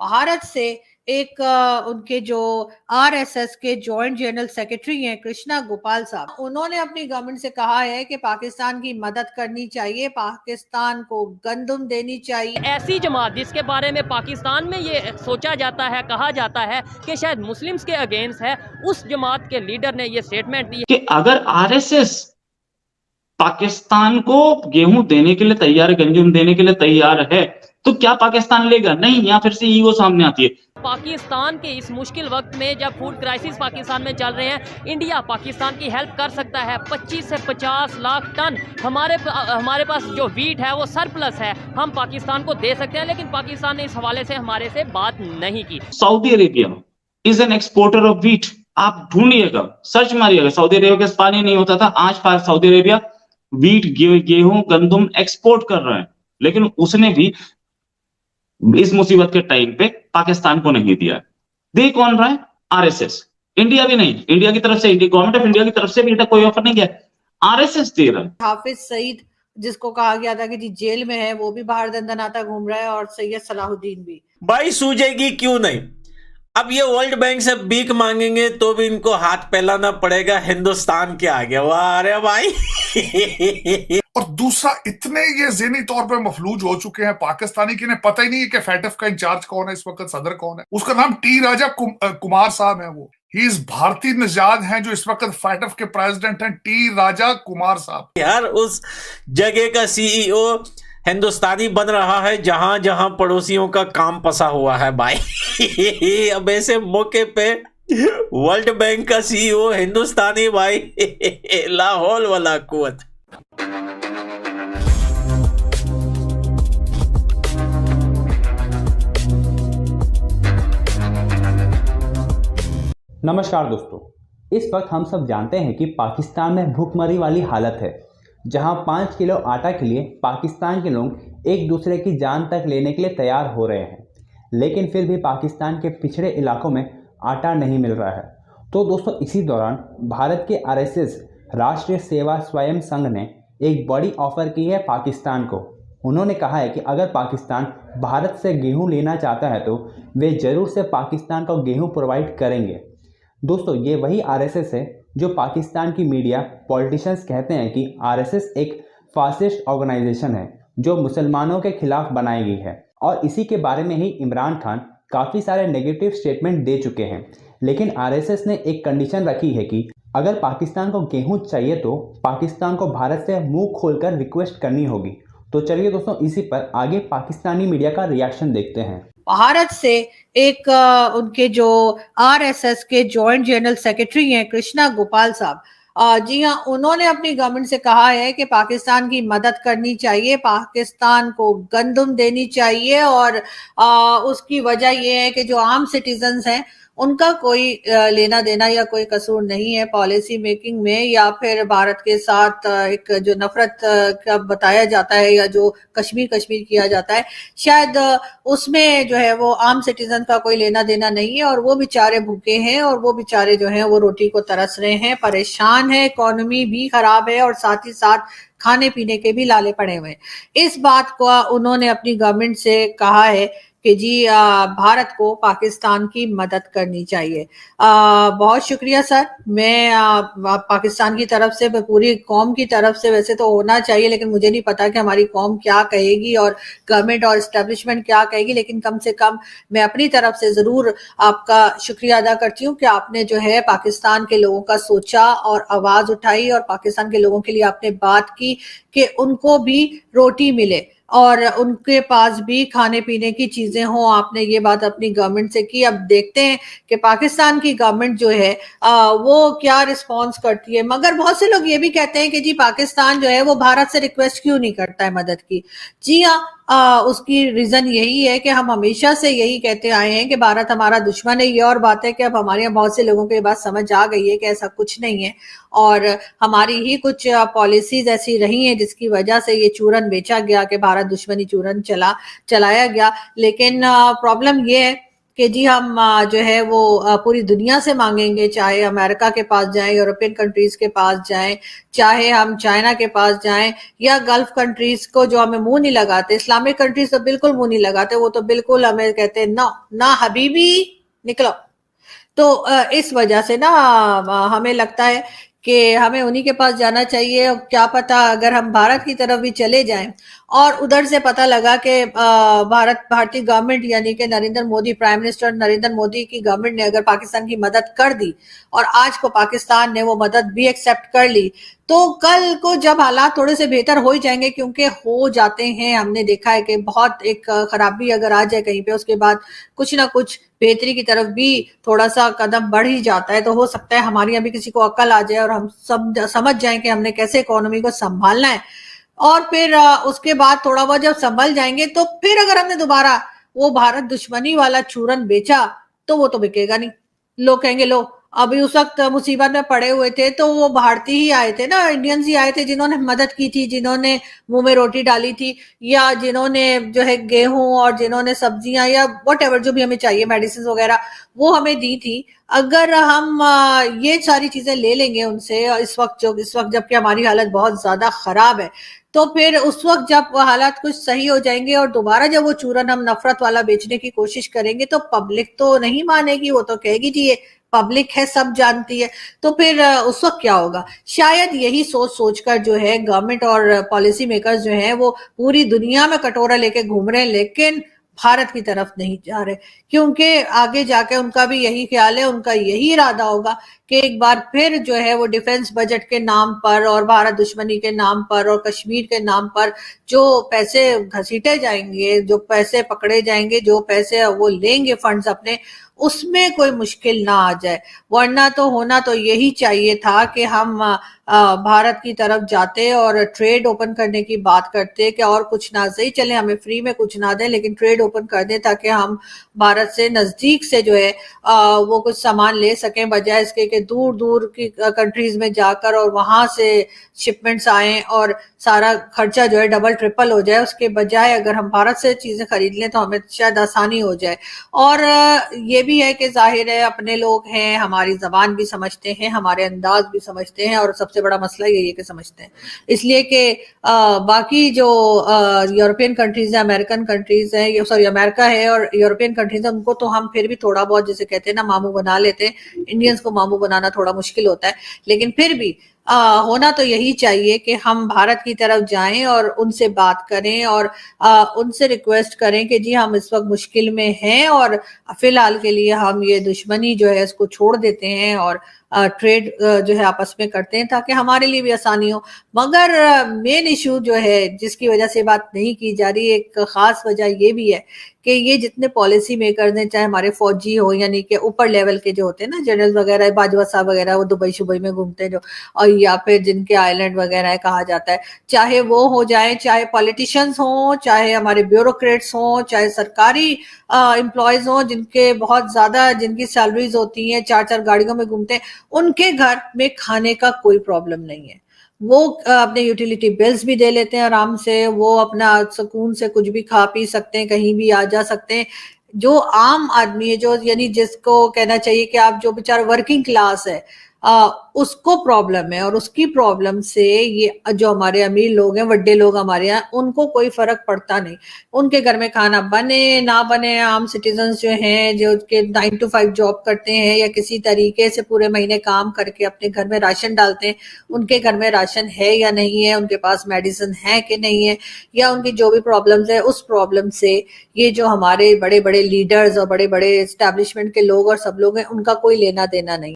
भारत से एक उनके जो आरएसएस के जॉइंट जनरल सेक्रेटरी हैं कृष्णा गोपाल साहब, उन्होंने अपनी गवर्नमेंट से कहा है कि पाकिस्तान की मदद करनी चाहिए, पाकिस्तान को गंदम देनी चाहिए। ऐसी जमात जिसके बारे में पाकिस्तान में ये सोचा जाता है, कहा जाता है कि शायद मुस्लिम्स के अगेंस्ट है, उस जमात के लीडर ने ये स्टेटमेंट दी कि अगर आरएसएस पाकिस्तान को गेहूं देने के लिए तैयार है, गंदम देने के लिए तैयार है, तो क्या पाकिस्तान लेगा? नहीं। यहाँ फिर से ईगो सामने आती है। पाकिस्तान के इस मुश्किल वक्त में जब फूड क्राइसिस पाकिस्तान में चल रहे हैं, इंडिया पाकिस्तान की हेल्प कर सकता है। 25 से 50 लाख टन हमारे पास जो वीट है वो सरप्लस है, हम पाकिस्तान को दे सकते हैं, लेकिन पाकिस्तान ने इस हवाले से हमारे से बात नहीं की। Saudi Arabia is an exporter of wheat. आप ढूंढिएगा, सर्च मारिएगा, सऊदी अरेबिया के पानी नहीं होता था, आज सऊदी अरेबिया वीट, गेहूं, गंदम एक्सपोर्ट कर रहे हैं, लेकिन उसने भी इस मुसीबत के टाइम पे पाकिस्तान को नहीं दिया। दे कौन रहा है? आरएसएस। इंडिया भी नहीं, इंडिया की तरफ से, गवर्नमेंट ऑफ इंडिया की तरफ से भी कोई ऑफर नहीं गया, आरएसएस दे रहा है। हाफिज सईद जिसको कहा गया था कि जी जेल में है, वो भी बाहर दंदनाता घूम रहा है, और सैयद सलाहुद्दीन भी। भाई सूझेगी क्यों नहीं? अब ये वर्ल्ड बैंक से भीख मांगेंगे तो भी इनको हाथ फैलाना पड़ेगा हिंदुस्तान के आगे। वाह अरे भाई। और दूसरा, इतने ये ज़हनी तौर पे मफलूज हो चुके हैं पाकिस्तानी कि इन्हें पता ही नहीं है कि फैटफ का इंचार्ज कौन है, इस वक्त सदर कौन है। उसका नाम टी राजा कुमार साहब है। वो ही इज भारतीय निजाद हैं जो इस वक्त फैटफ के प्रेसिडेंट हैं, टी राजा कुमार साहब। यार उस जगह का सीईओ हिंदुस्तानी बन रहा है जहां जहां पड़ोसियों का काम फंसा हुआ है भाई। अब ऐसे मौके पे वर्ल्ड बैंक का सीईओ हिंदुस्तानी भाई। लाहौल वाला कुवत। नमस्कार दोस्तों, इस वक्त हम सब जानते हैं कि पाकिस्तान में भूखमरी वाली हालत है, जहां 5 किलो आटा के लिए पाकिस्तान के लोग एक दूसरे की जान तक लेने के लिए तैयार हो रहे हैं, लेकिन फिर भी पाकिस्तान के पिछड़े इलाकों में आटा नहीं मिल रहा है। तो दोस्तों, इसी दौरान भारत के आरएसएस राष्ट्रीय सेवा स्वयं संघ ने एक बड़ी ऑफर की है पाकिस्तान को। उन्होंने कहा है कि अगर पाकिस्तान भारत से गेहूं लेना चाहता है तो वे ज़रूर से पाकिस्तान को गेहूं प्रोवाइड करेंगे। दोस्तों, ये वही आरएसएस है जो पाकिस्तान की मीडिया, पॉलिटिशियंस कहते हैं कि आरएसएस एक फासिस्ट ऑर्गेनाइजेशन है जो मुसलमानों के खिलाफ बनाई गई है, और इसी के बारे में ही इमरान खान काफ़ी सारे नेगेटिव स्टेटमेंट दे चुके हैं। लेकिन आरएसएस ने एक कंडीशन रखी है कि अगर पाकिस्तान को गेहूं चाहिए तो पाकिस्तान को भारत से मुंह खोलकर रिक्वेस्ट करनी होगी। तो चलिए दोस्तों, इसी पर आगे पाकिस्तानी मीडिया का रिएक्शन देखते हैं। भारत से एक उनके जो आरएसएस के जॉइंट जनरल सेक्रेटरी हैं कृष्णा गोपाल साहब, जी हाँ, उन्होंने अपनी गवर्नमेंट से कहा है कि पाकिस्तान की मदद करनी चाहिए, पाकिस्तान को गंदम देनी चाहिए, और उसकी वजह यह है कि जो आम सिटीजन्स हैं उनका कोई लेना देना या कोई कसूर नहीं है पॉलिसी मेकिंग में, या फिर भारत के साथ एक जो नफरत का बताया जाता है या जो कश्मीर किया जाता है, शायद उसमें जो है वो आम सिटीजन का कोई लेना देना नहीं है, और वो बेचारे भूखे हैं, और वो बेचारे जो हैं वो रोटी को तरस रहे हैं, परेशान है, इकोनॉमी भी खराब है, और साथ ही साथ खाने पीने के भी लाले पड़े हुए हैं। इस बात को उन्होंने अपनी गवर्नमेंट से कहा है कि जी भारत को पाकिस्तान की मदद करनी चाहिए। बहुत शुक्रिया सर। मैं पाकिस्तान की तरफ से, पूरी कौम की तरफ से, वैसे तो होना चाहिए, लेकिन मुझे नहीं पता कि हमारी कौम क्या कहेगी और गवर्नमेंट और एस्टेब्लिशमेंट क्या कहेगी, लेकिन कम से कम मैं अपनी तरफ से जरूर आपका शुक्रिया अदा करती हूँ कि आपने जो है पाकिस्तान के लोगों का सोचा और आवाज उठाई, और पाकिस्तान के लोगों के लिए आपने बात की कि उनको भी रोटी मिले और उनके पास भी खाने पीने की चीजें हों। आपने ये बात अपनी गवर्नमेंट से की। अब देखते हैं कि पाकिस्तान की गवर्नमेंट जो है वो क्या रिस्पांस करती है। मगर बहुत से लोग ये भी कहते हैं कि जी पाकिस्तान जो है वो भारत से रिक्वेस्ट क्यों नहीं करता है मदद की। जी हाँ, उसकी रीजन यही है कि हम हमेशा से यही कहते आए हैं कि भारत हमारा दुश्मन है। ये और बात है कि अब हमारे यहाँ बहुत से लोगों को ये बात समझ आ गई है कि ऐसा कुछ नहीं है, और हमारी ही कुछ पॉलिसीज ऐसी रही हैं जिसकी वजह से ये चूरन बेचा गया कि भारत दुश्मनी चूरन चलाया गया। लेकिन प्रॉब्लम ये है کہ جی ہم جو ہے وہ پوری دنیا سے مانگیں گے، چاہے امریکہ کے پاس جائیں، یورپین کنٹریز کے پاس جائیں، چاہے ہم چائنا کے پاس جائیں یا گلف کنٹریز کو جو ہمیں منہ نہیں لگاتے، اسلامک کنٹریز تو بالکل منہ نہیں لگاتے، وہ تو بالکل ہمیں کہتے ہیں نو نہ حبیبی نکلو. تو اس وجہ سے نا ہمیں لگتا ہے کہ ہمیں انہی کے پاس جانا چاہیے. کیا پتا اگر ہم بھارت کی طرف بھی چلے جائیں اور ادھر سے پتہ لگا کہ بھارتی گورنمنٹ یعنی کہ نریندر مودی، پرائم منسٹر نریندر مودی کی گورنمنٹ نے اگر پاکستان کی مدد کر دی اور آج کو پاکستان نے وہ مدد بھی ایکسپٹ کر لی، تو کل کو جب حالات تھوڑے سے بہتر ہو ہی جائیں گے، کیونکہ ہو جاتے ہیں، ہم نے دیکھا ہے کہ بہت ایک خرابی اگر آ جائے کہیں پہ، اس کے بعد کچھ نہ کچھ بہتری کی طرف بھی تھوڑا سا قدم بڑھ ہی جاتا ہے. تو ہو سکتا ہے ہماری ابھی کسی کو عقل آ جائے اور ہم سمجھ جائیں کہ ہم نے کیسے اکانومی کو سنبھالنا ہے، اور پھر اس کے بعد تھوڑا بہت جب سنبھل جائیں گے تو پھر اگر ہم نے دوبارہ وہ بھارت دشمنی والا چورن بیچا تو وہ تو بکے گا نہیں. لوگ کہیں گے لو ابھی اس وقت مصیبت میں پڑے ہوئے تھے تو وہ بھارتی ہی آئے تھے نا، انڈینز ہی آئے تھے جنہوں نے مدد کی تھی، جنہوں نے منہ میں روٹی ڈالی تھی، یا جنہوں نے جو ہے گیہوں اور جنہوں نے سبزیاں یا واٹ ایور جو بھی ہمیں چاہیے میڈیسنز وغیرہ وہ ہمیں دی تھی. اگر ہم یہ ساری چیزیں لے لیں گے ان سے اس وقت جب کہ ہماری حالت بہت زیادہ خراب ہے، تو پھر اس وقت جب حالات کچھ صحیح ہو جائیں گے اور دوبارہ جب وہ چورن ہم نفرت والا بیچنے کی کوشش کریں گے تو پبلک تو نہیں مانے گی، وہ تو کہے گی جی یہ پبلک ہے، سب جانتی ہے. تو پھر اس وقت کیا ہوگا؟ شاید یہی سوچ کر جو ہے گورنمنٹ اور پالیسی میکرز جو ہیں وہ پوری دنیا میں کٹورا لے کے گھوم رہے ہیں، لیکن بھارت کی طرف نہیں جا رہے، کیونکہ آگے جا کے ان کا بھی یہی خیال ہے، ان کا یہی ارادہ ہوگا کہ ایک بار پھر جو ہے وہ ڈیفنس بجٹ کے نام پر اور بھارت دشمنی کے نام پر اور کشمیر کے نام پر جو پیسے گھسیٹے جائیں گے، جو پیسے پکڑے جائیں گے، جو پیسے وہ لیں گے فنڈز اپنے، اس میں کوئی مشکل نہ آ جائے. ورنہ تو ہونا تو یہی چاہیے تھا کہ ہم بھارت کی طرف جاتے اور ٹریڈ اوپن کرنے کی بات کرتے کہ اور کچھ نہ صحیح چلے، ہمیں فری میں کچھ نہ دیں لیکن ٹریڈ اوپن کر دیں تاکہ ہم بھارت سے نزدیک سے جو ہے وہ کچھ سامان لے سکیں، بجائے اس کے کہ دور دور کی کنٹریز میں جا کر اور وہاں سے شپمنٹس آئیں اور سارا خرچہ جو ہے ڈبل ٹرپل ہو جائے. اس کے بجائے اگر ہم بھارت سے چیزیں خرید لیں تو ہمیں شاید آسانی ہو جائے. اور یہ بھی ہے کہ ظاہر ہے اپنے لوگ ہیں، ہماری زبان بھی سمجھتے ہیں، ہمارے انداز بھی سمجھتے ہیں، اور سب سے بڑا مسئلہ یہی ہے کہ سمجھتے ہیں. اس لیے کہ باقی جو یورپین کنٹریز ہیں، امریکن کنٹریز ہیں، سوری امریکہ ہے اور یورپین کنٹریز ہیں، ان کو تو ہم پھر بھی تھوڑا بہت جیسے کہتے ہیں نا ماموں بنا لیتے ہیں. انڈینز کو ماموں بنانا تھوڑا مشکل ہوتا ہے، لیکن پھر بھی ہونا تو یہی چاہیے کہ ہم بھارت کی طرف جائیں اور ان سے بات کریں اور ان سے ریکویسٹ کریں کہ جی ہم اس وقت مشکل میں ہیں اور فی الحال کے لیے ہم یہ دشمنی جو ہے اس کو چھوڑ دیتے ہیں اور ٹریڈ جو ہے آپس میں کرتے ہیں تاکہ ہمارے لیے بھی آسانی ہو. مگر مین ایشو جو ہے جس کی وجہ سے بات نہیں کی جا رہی، ایک خاص وجہ یہ بھی ہے کہ یہ جتنے پالیسی میکرز ہیں، چاہے ہمارے فوجی ہو یعنی کہ اوپر لیول کے جو ہوتے ہیں نا جنرل وغیرہ، باجوہ صاحب وغیرہ، وہ دبئی میں گھومتے ہیں جو، اور یا پھر جن کے آئیلینڈ وغیرہ کہا جاتا ہے، چاہے وہ ہو جائیں، چاہے پولیٹیشنز ہوں، چاہے ہمارے بیوروکریٹس ہوں، چاہے سرکاری امپلائیز ہوں جن کے بہت زیادہ جن کی سیلریز ہوتی ہیں، 4 گاڑیوں میں گھومتے ہیں، ان کے گھر میں کھانے کا کوئی پرابلم نہیں ہے. وہ اپنے یوٹیلیٹی بلز بھی دے لیتے ہیں آرام سے، وہ اپنا سکون سے کچھ بھی کھا پی سکتے ہیں، کہیں بھی آ جا سکتے ہیں. جو عام آدمی ہے، جو یعنی جس کو کہنا چاہیے کہ آپ جو بیچارہ ورکنگ کلاس ہے، اس کو پرابلم ہے، اور اس کی پرابلم سے یہ جو ہمارے امیر لوگ ہیں، وڈے لوگ ہمارے یہاں، ان کو کوئی فرق پڑتا نہیں. ان کے گھر میں کھانا بنے نہ بنے، عام سٹیزنز جو ہیں جو کہ 9 to 5 جاب کرتے ہیں یا کسی طریقے سے پورے مہینے کام کر کے اپنے گھر میں راشن ڈالتے ہیں، ان کے گھر میں راشن ہے یا نہیں ہے، ان کے پاس میڈیسن ہے کہ نہیں ہے، یا ان کی جو بھی پرابلمز ہے اس پرابلم سے یہ جو ہمارے بڑے بڑے لیڈرز اور بڑے بڑے اسٹیبلشمنٹ کے لوگ اور سب لوگ ہیں، ان کا کوئی لینا دینا نہیں.